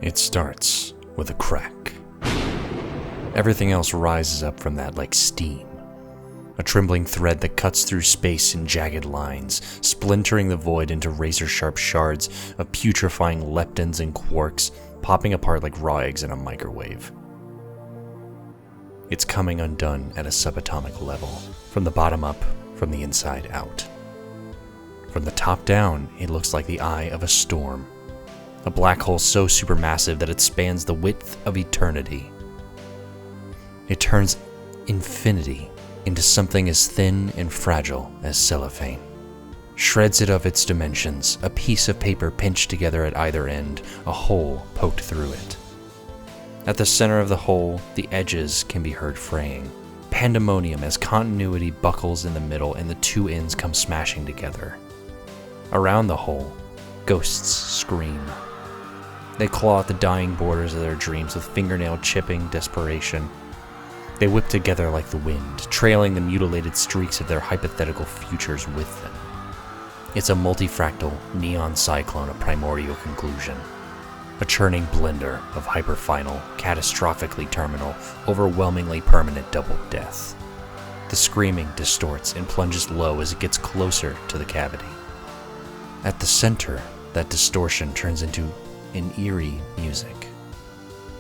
It starts with a crack. Everything else rises up from that like steam. A trembling thread that cuts through space in jagged lines, splintering the void into razor-sharp shards of putrefying leptons and quarks, popping apart like raw eggs in a microwave. It's coming undone at a subatomic level, from the bottom up, from the inside out. From the top down, it looks like the eye of a storm. A black hole so supermassive that it spans the width of eternity. It turns infinity into something as thin and fragile as cellophane. Shreds it of its dimensions, a piece of paper pinched together at either end, a hole poked through it. At the center of the hole, the edges can be heard fraying. Pandemonium as continuity buckles in the middle and the two ends come smashing together. Around the hole, ghosts scream. They claw at the dying borders of their dreams with fingernail-chipping desperation. They whip together like the wind, trailing the mutilated streaks of their hypothetical futures with them. It's a multifractal neon cyclone of primordial conclusion. A churning blender of hyperfinal, catastrophically terminal, overwhelmingly permanent double death. The screaming distorts and plunges low as it gets closer to the cavity. At the center, that distortion turns into an eerie music.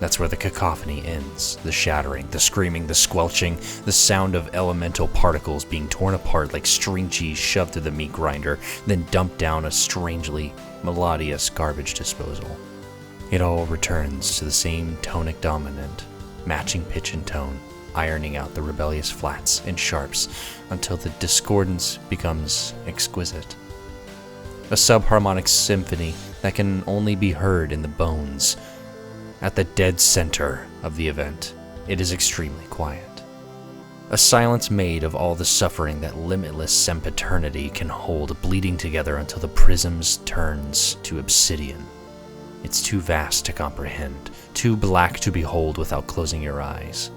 That's where the cacophony ends, the shattering, the screaming, the squelching, the sound of elemental particles being torn apart like string cheese shoved through the meat grinder, then dumped down a strangely melodious garbage disposal. It all returns to the same tonic dominant, matching pitch and tone, ironing out the rebellious flats and sharps until the discordance becomes exquisite. A subharmonic symphony that can only be heard in the bones. At the dead center of the event, it is extremely quiet. A silence made of all the suffering that limitless sempiternity can hold, bleeding together until the prisms turns to obsidian. It's too vast to comprehend, too black to behold without closing your eyes.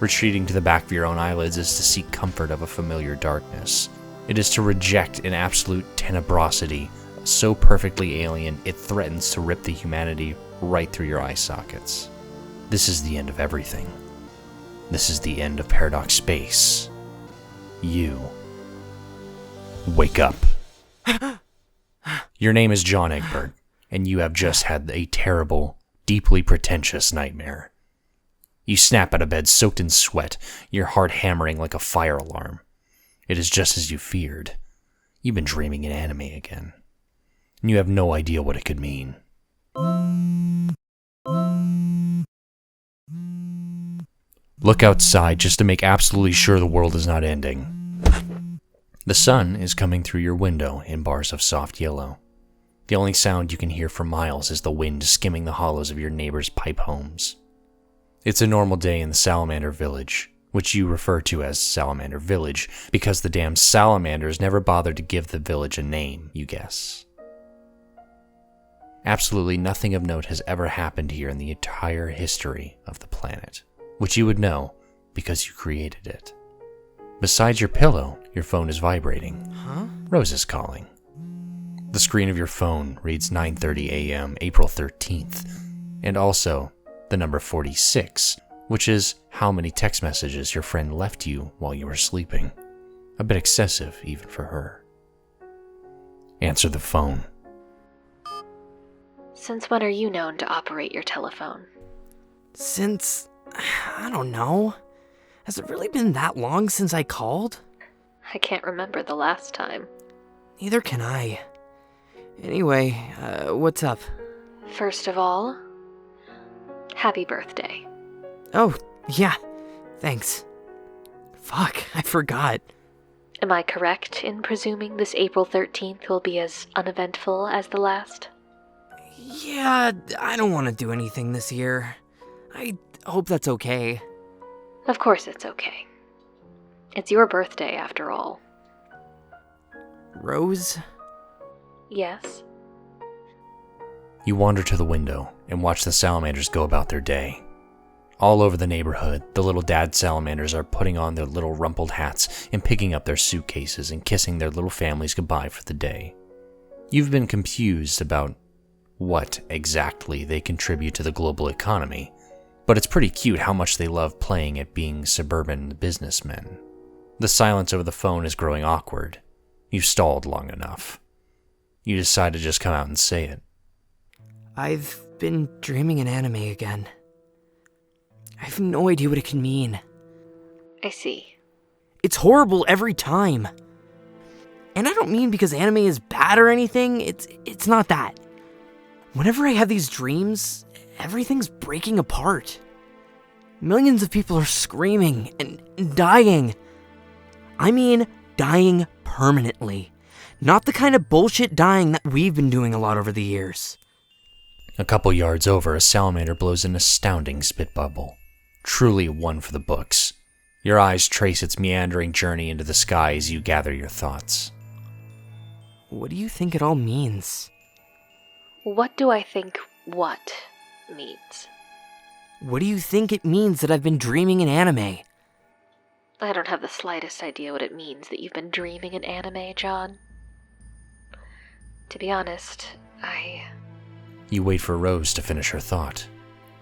Retreating to the back of your own eyelids is to seek comfort of a familiar darkness. It is to reject an absolute tenebrosity so perfectly alien it threatens to rip the humanity right through your eye sockets. This is the end of everything. This is the end of Paradox Space. You. Wake up. Your name is John Egbert, and you have just had a terrible, deeply pretentious nightmare. You snap out of bed soaked in sweat, your heart hammering like a fire alarm. It is just as you feared. You've been dreaming in anime again. And you have no idea what it could mean. Look outside just to make absolutely sure the world is not ending. The sun is coming through your window in bars of soft yellow. The only sound you can hear for miles is the wind skimming the hollows of your neighbors' pipe homes. It's a normal day in the Salamander Village, which you refer to as Salamander Village because the damn salamanders never bothered to give the village a name, you guess. Absolutely nothing of note has ever happened here in the entire history of the planet, which you would know because you created it. Besides your pillow, your phone is vibrating. Rose is calling. The screen of your phone reads 9:30 a.m. April 13th, and also the number 46, which is how many text messages your friend left you while you were sleeping. A bit excessive even for her. Answer the phone. Since when are you known to operate your telephone? Since... I don't know. Has it really been that long since I called? I can't remember the last time. Neither can I. Anyway, what's up? First of all, happy birthday. Oh, yeah. Thanks. Fuck, I forgot. Am I correct in presuming this April 13th will be as uneventful as the last? Yeah, I don't want to do anything this year. I hope that's okay. Of course it's okay. It's your birthday, after all. Rose? Yes? You wander to the window and watch the salamanders go about their day. All over the neighborhood, the little dad salamanders are putting on their little rumpled hats and picking up their suitcases and kissing their little families goodbye for the day. You've been confused about what exactly they contribute to the global economy, but it's pretty cute how much they love playing at being suburban businessmen. The silence over the phone is growing awkward. You've stalled long enough. You decide to just come out and say it. I've been dreaming an anime again. I have no idea what it can mean. I see. It's horrible every time. And I don't mean because anime is bad or anything, it's not that. Whenever I have these dreams, everything's breaking apart. Millions of people are screaming and dying. I mean, dying permanently. Not the kind of bullshit dying that we've been doing a lot over the years. A couple yards over, a salamander blows an astounding spit bubble. Truly one for the books. Your eyes trace its meandering journey into the sky as you gather your thoughts. What do you think it all means? What do I think what means? What do you think it means that I've been dreaming an anime? I don't have the slightest idea what it means that you've been dreaming an anime, John. To be honest, You wait for Rose to finish her thought.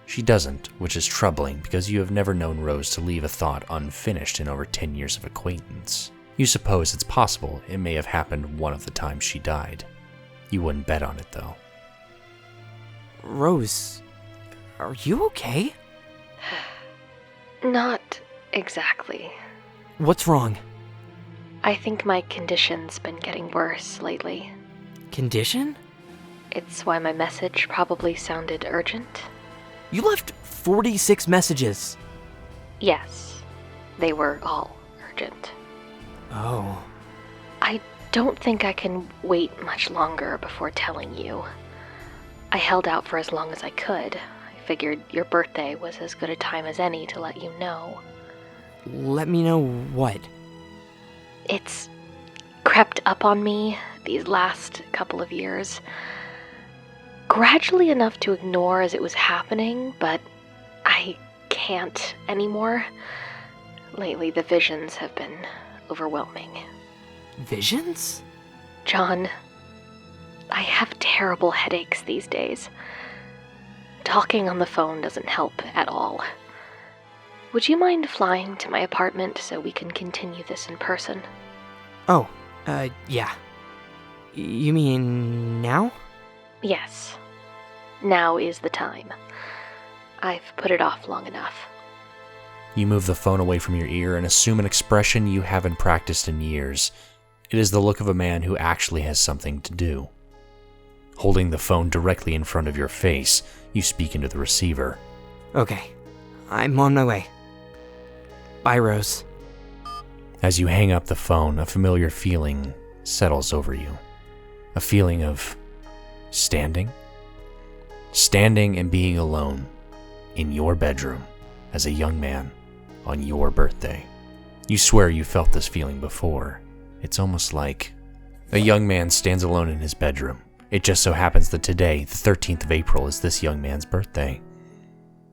She doesn't, which is troubling because you have never known Rose to leave a thought unfinished in over 10 years of acquaintance. You suppose it's possible it may have happened one of the times she died. You wouldn't bet on it, though. Rose, are you okay? Not exactly. What's wrong? I think my condition's been getting worse lately. Condition? It's why my message probably sounded urgent. You left 46 messages. Yes, they were all urgent. Oh. I don't think I can wait much longer before telling you. I held out for as long as I could. I figured your birthday was as good a time as any to let you know. Let me know what? It's crept up on me these last couple of years. Gradually enough to ignore as it was happening, but I can't anymore. Lately, the visions have been overwhelming. Visions? John, I have terrible headaches these days. Talking on the phone doesn't help at all. Would you mind flying to my apartment so we can continue this in person? Oh, yeah. You mean now? Yes. Now is the time. I've put it off long enough. You move the phone away from your ear and assume an expression you haven't practiced in years. It is the look of a man who actually has something to do. Holding the phone directly in front of your face, you speak into the receiver. Okay, I'm on my way. Bye, Rose. As you hang up the phone, a familiar feeling settles over you. A feeling of standing? Standing and being alone in your bedroom as a young man on your birthday. You swear you felt this feeling before. It's almost like a young man stands alone in his bedroom. It just so happens that today, the 13th of April, is this young man's birthday.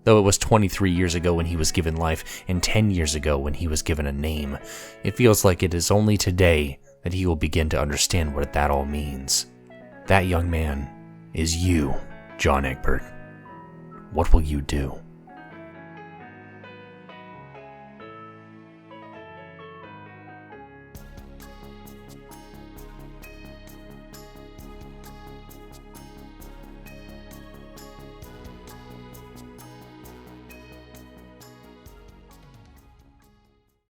Though it was 23 years ago when he was given life and 10 years ago when he was given a name, it feels like it is only today that he will begin to understand what that all means. That young man is you, John Egbert. What will you do?